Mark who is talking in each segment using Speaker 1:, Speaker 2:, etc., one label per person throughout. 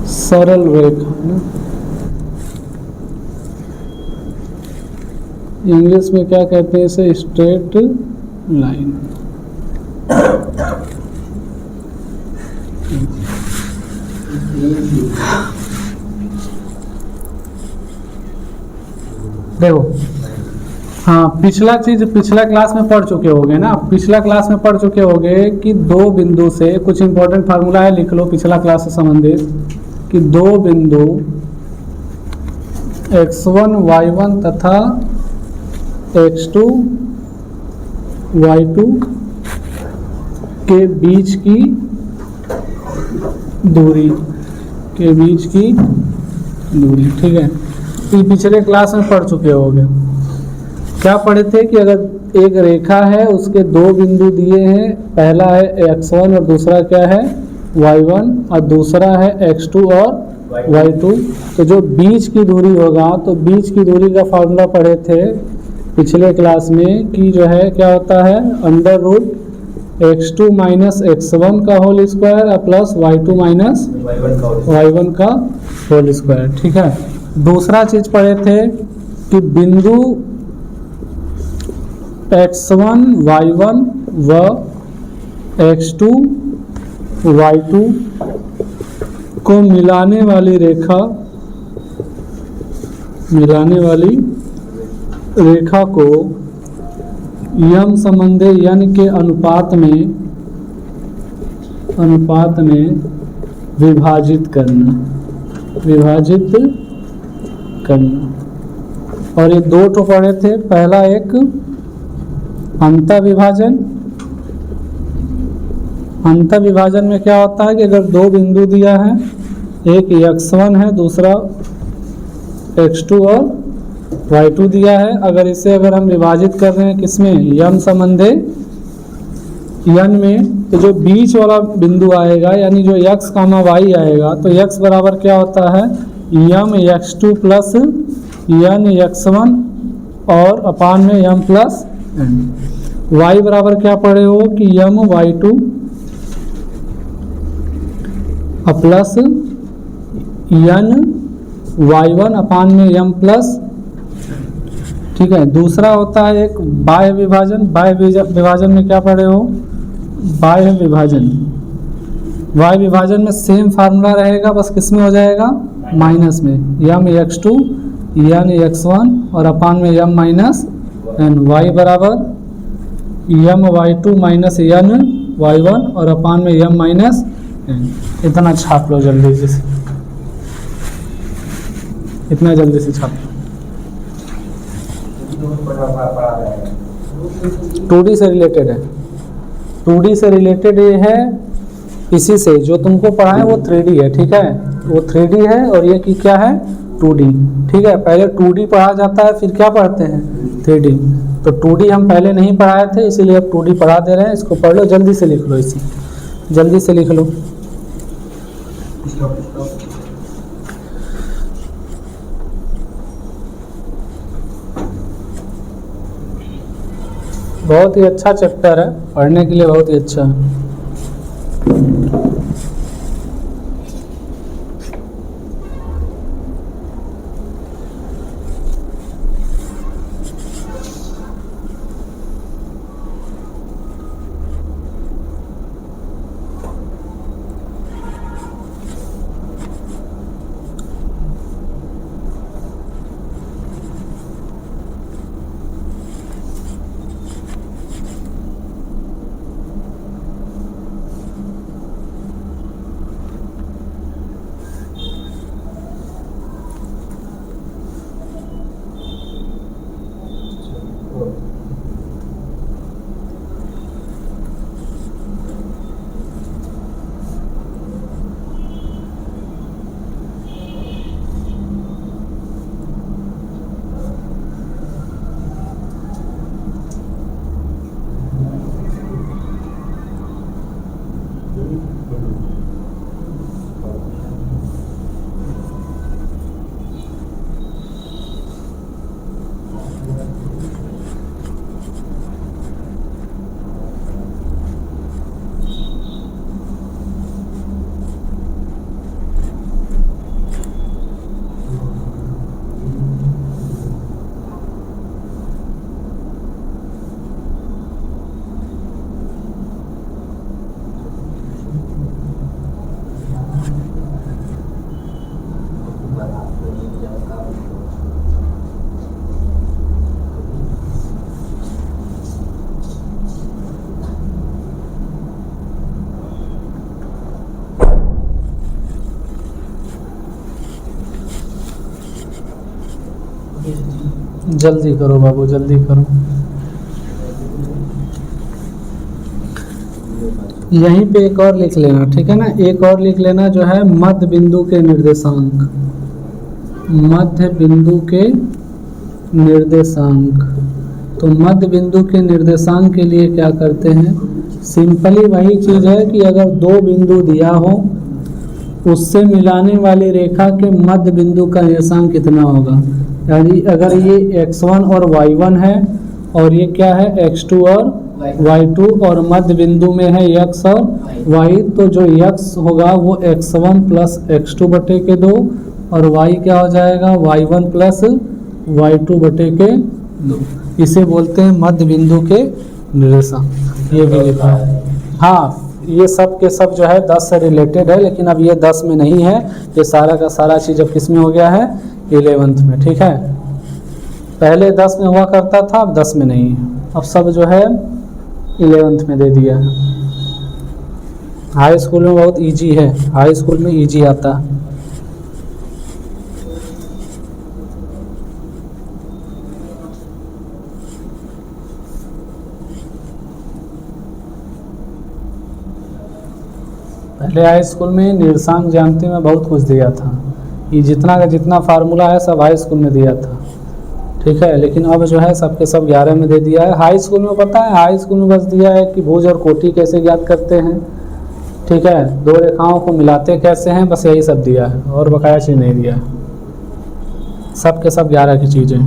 Speaker 1: सरल रेखा ना, इंग्लिश में क्या कहते हैं इसे, स्ट्रेट लाइन। देखो, हाँ पिछला क्लास में पढ़ चुके होगे ना, पिछला क्लास में पढ़ चुके होगे कि दो बिंदु से, कुछ इंपॉर्टेंट फार्मूला है लिख लो पिछला क्लास से संबंधित, कि दो बिंदु x1 y1 तथा x2 y2 के बीच की दूरी ठीक है। ये पिछले क्लास में पढ़ चुके होगे। क्या पढ़े थे कि अगर एक रेखा है, उसके दो बिंदु दिए हैं, पहला है x1 और दूसरा क्या है y1 और दूसरा है x2 और y2, तो जो बीच की दूरी होगा, तो बीच की दूरी का फॉर्मूला पढ़े थे पिछले क्लास में कि जो है क्या होता है, under root x2 minus x1 का whole square plus y2 minus y1 का होल स्क्वायर। ठीक है। दूसरा चीज पढ़े थे कि बिंदु x1 y1 व x2 y2 को मिलाने वाली रेखा को यम संबंधी यन के अनुपात में विभाजित करना। और ये दो तो पढ़े थे, पहला एक अंतर विभाजन में क्या होता है कि अगर दो बिंदु दिया है, एक x1 है, दूसरा x2 और y2 दिया है, अगर हम विभाजित कर रहे हैं किसमें, यम संबंधी यन में, तो जो बीच वाला बिंदु आएगा यानी जो x, y आएगा, तो x बराबर क्या होता है, यम x2 प्लस यन x1 और अपान में यम प्लस n। y बराबर क्या पढ़े हो कि यम y2 प्लस यन y1 अपान में यम प्लस। ठीक है। दूसरा होता है एक बाह्य विभाजन में क्या पढ़े हो, बाह्य विभाजन में सेम फार्मूला रहेगा, बस किसमें हो जाएगा, माइनस में, यम x2 यन x1 और अपान में यम माइनस n। y बराबर यम y2 माइनस यन y1 और अपान में यम माइनस n। इतना छाप लो जल्दी से, इतना जल्दी से छाप लो। 2D से रिलेटेड है, 2D से रिलेटेड ये है, इसी से जो तुमको पढ़ा है वो 3D है। ठीक है, वो 3D है और ये की क्या है, 2D। ठीक है, पहले 2D पढ़ा जाता है, फिर क्या पढ़ते हैं, 3D। तो 2D हम पहले नहीं पढ़ाए थे, इसीलिए अब 2D पढ़ा दे रहे हैं। इसको पढ़ लो, जल्दी से लिख लो, इसी जल्दी से लिख लो। बहुत ही अच्छा चैप्टर है, पढ़ने के लिए बहुत ही अच्छा है। जल्दी करो बाबू, जल्दी करो। यहीं पे एक और लिख लेना, ठीक है ना, एक और लिख लेना जो है मध्य बिंदु के निर्देशांक, मध्य बिंदु के निर्देशांक। तो मध्य बिंदु के निर्देशांक के लिए क्या करते हैं, सिंपली वही चीज़ है कि अगर दो बिंदु दिया हो उससे मिलाने वाली रेखा के मध्य बिंदु का निर्देशांक कितना होगा। यानी अगर ये x1 और y1 है और ये क्या है x2 और y2 और मध्य बिंदु में है x और y, तो जो x होगा वो x1 प्लस x2 बटे के 2 और y क्या हो जाएगा y1 प्लस y2 बटे के 2। इसे बोलते हैं मध्य बिंदु के निर्देशांक। ये भी लिखा है। हाँ, ये सब के सब जो है 10 से रिलेटेड है, लेकिन अब ये 10 में नहीं है, ये सारा का सारा चीज़ अब किस में हो गया है, 11th में। ठीक है, पहले 10 में हुआ करता था, अब 10 में नहीं है, अब सब जो है 11th में दे दिया है। हाई स्कूल में बहुत इजी है, हाई स्कूल में इजी आता है। पहले हाई स्कूल में निर्देशांक ज्यामिति में बहुत कुछ दिया था, ये जितना का जितना फार्मूला है सब हाई स्कूल में दिया था। ठीक है, लेकिन अब जो है सबके सब 11 में दे दिया है। हाई स्कूल में पता है, हाई स्कूल में बस दिया है कि भुज और कोटि कैसे ज्ञात करते हैं, ठीक है, दो रेखाओं को मिलाते कैसे हैं, बस यही सब दिया है और बकाया चीज़ नहीं दिया है। सब के सब 11 की चीज़ें।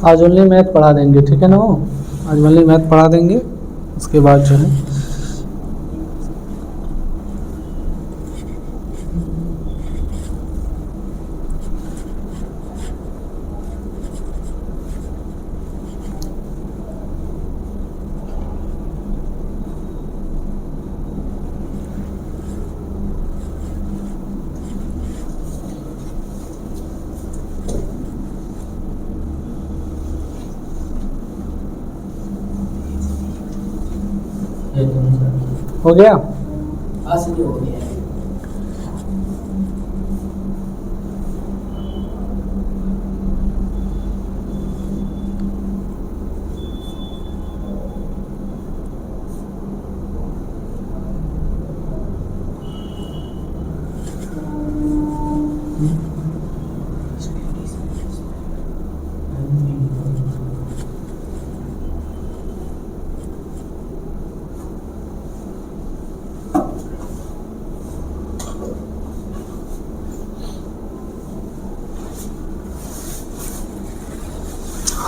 Speaker 1: आज ओनली मैथ पढ़ा देंगे, ठीक है ना, वो आज ओनली मैथ पढ़ा देंगे, उसके बाद जो है हो गया।
Speaker 2: हो गया।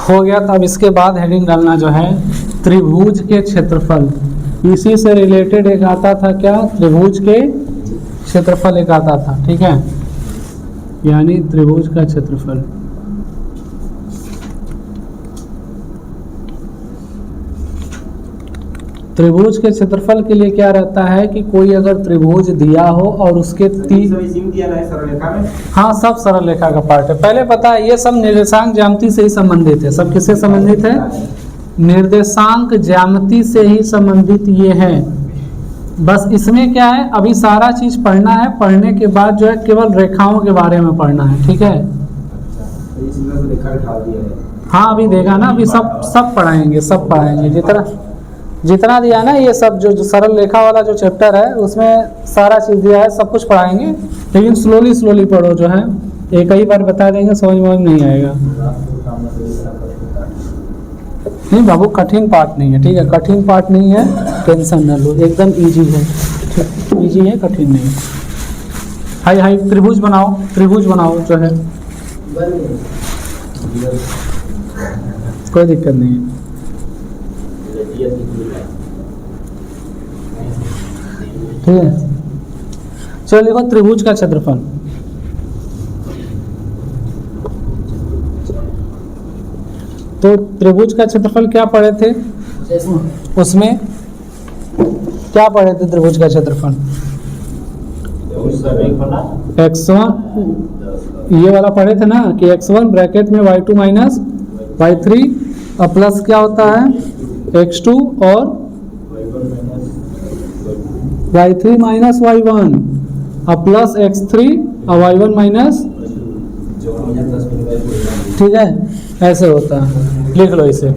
Speaker 1: हो गया। तो अब इसके बाद हेडिंग डालना जो है त्रिभुज के क्षेत्रफल। इसी से रिलेटेड एक आता था क्या, त्रिभुज के क्षेत्रफल एक आता था, ठीक है, यानी त्रिभुज का क्षेत्रफल। त्रिभुज के क्षेत्रफल के लिए क्या रहता है कि कोई अगर त्रिभुज दिया हो और उसके हाँ सब सरल रेखा का पार्ट है। पहले पता है ये सब निर्देशांक ज्यामिति से ही संबंधित है। सब किससे संबंधित है, निर्देशांक ज्यामिति से ही संबंधित ये है। बस इसमें क्या है, अभी सारा चीज पढ़ना है, पढ़ने के बाद जो है केवल रेखाओं के बारे में पढ़ना है, ठीक है। हाँ अभी देगा ना, अभी सब पढ़ाएंगे, सब पढ़ाएंगे, जितना दिया ना ये सब जो सरल रेखा वाला जो चैप्टर है उसमें सारा चीज़ दिया है, सब कुछ पढ़ाएंगे, लेकिन स्लोली पढ़ो जो है, एक ही बार बता देंगे समझ में नहीं आएगा। नहीं बाबू कठिन पार्ट नहीं है, ठीक है, कठिन पार्ट नहीं है, टेंशन न लो, एकदम इजी है, इजी है, कठिन नहीं है। हाई त्रिभुज बनाओ जो है, कोई दिक्कत नहीं है। ठीक है, चलो लिखो त्रिभुज का क्षेत्रफल। तो त्रिभुज का क्षेत्रफल क्या पढ़े थे, उसमें क्या पढ़े थे, त्रिभुज का क्षेत्रफल x1 ये वाला पढ़े थे ना कि x1 ब्रैकेट में y2 माइनस y3 और प्लस क्या होता है x2 और y3 माइनस y1 और प्लस x3 और y1 माइनस, ठीक है, ऐसे होता है। लिख लो इसे।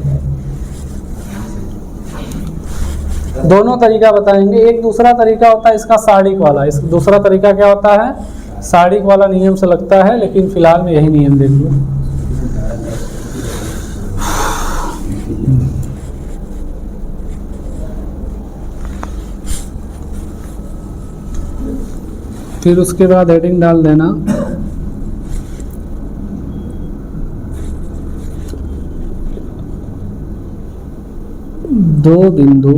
Speaker 1: दोनों तरीका बताएंगे। एक दूसरा तरीका होता है इसका सारणिक वाला। इस दूसरा तरीका क्या होता है, सारणिक वाला नियम से लगता है, लेकिन फिलहाल में यही नियम देख लो। फिर उसके बाद हेडिंग डाल देना दो बिंदु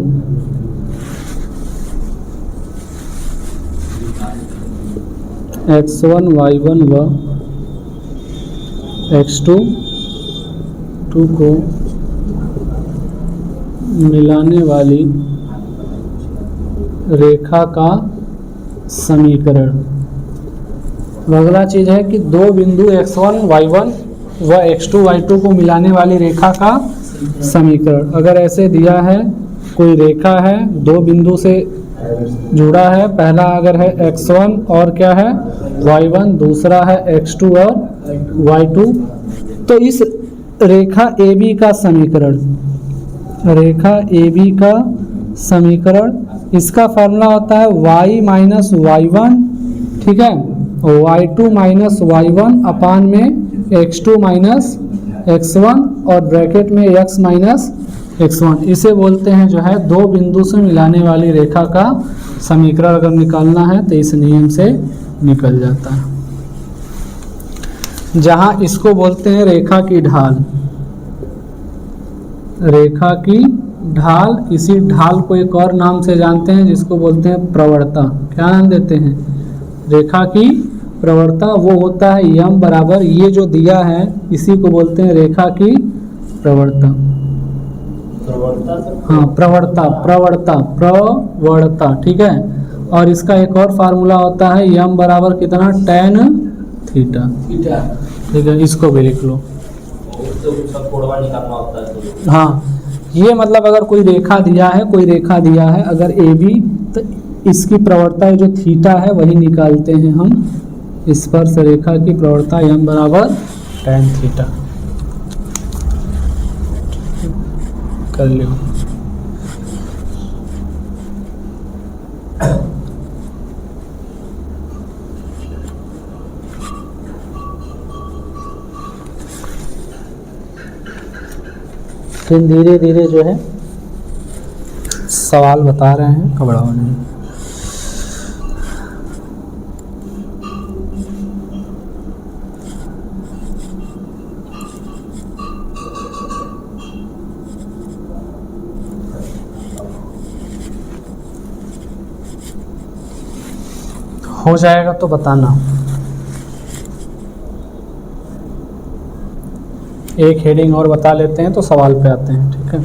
Speaker 1: x1 y1 व x2 को मिलाने वाली रेखा का समीकरण। अगला चीज है कि दो बिंदु x1 y1 व x2 y2 को मिलाने वाली रेखा का समीकरण। अगर ऐसे दिया है, कोई रेखा है, दो बिंदु से जुड़ा है, पहला अगर है x1 और क्या है y1, दूसरा है x2 और y2, तो इस रेखा AB का समीकरण, रेखा AB का समीकरण, इसका फॉर्मूला होता है y माइनस y1, ठीक है, y2 माइनस y1 अपान में x2 माइनस x1 और ब्रैकेट में x माइनस x1। इसे बोलते हैं जो है दो बिंदु से मिलाने वाली रेखा का समीकरण। अगर निकालना है तो इस नियम से निकल जाता है। जहां इसको बोलते हैं रेखा की ढाल, रेखा की ढाल, इसी ढाल को एक और नाम से जानते हैं जिसको बोलते हैं प्रवणता। क्या नाम देते हैं, रेखा की प्रवणता। वो होता है यम बराबर, ये जो दिया है इसी को बोलते हैं रेखा की प्रवणता। हाँ, प्रवणता, प्रवणता, प्रवणता, ठीक है। और इसका एक और फार्मूला होता है यम बराबर कितना, tan थीटा, ठीक है, इसको भी लिख लो। हाँ, ये मतलब अगर कोई रेखा दिया है, कोई रेखा दिया है अगर ए बी, तो इसकी प्रवणता जो थीटा है वही निकालते हैं हम। स्पर्श रेखा की प्रवणता यम बराबर tan थीटा कर लो। फिर धीरे धीरे जो है सवाल बता रहे हैं, घबराओ नहीं। हो जाएगा तो बताना। एक हेडिंग और बता लेते हैं तो सवाल पे आते हैं, ठीक है।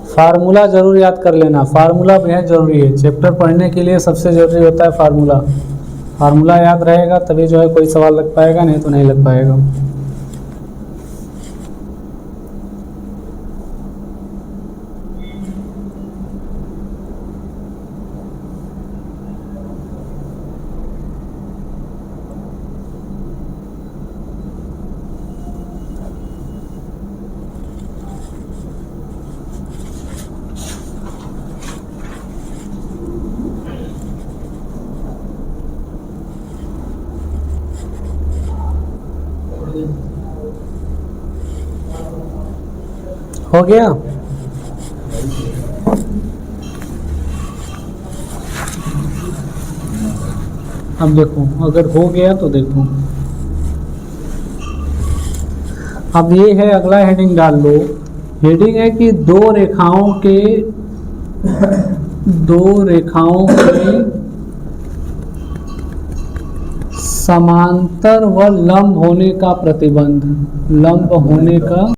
Speaker 1: फार्मूला जरूर याद कर लेना, फार्मूला बेहद जरूरी है। चैप्टर पढ़ने के लिए सबसे जरूरी होता है फार्मूला। फार्मूला याद रहेगा तभी जो है कोई सवाल लग पाएगा, नहीं तो नहीं लग पाएगा। हो गया। अब देखो, अगर हो गया तो देखो। अब ये है, अगला हेडिंग डाल लो। हेडिंग है कि दो रेखाओं के समांतर व लंब होने का प्रतिबंध, लंब होने का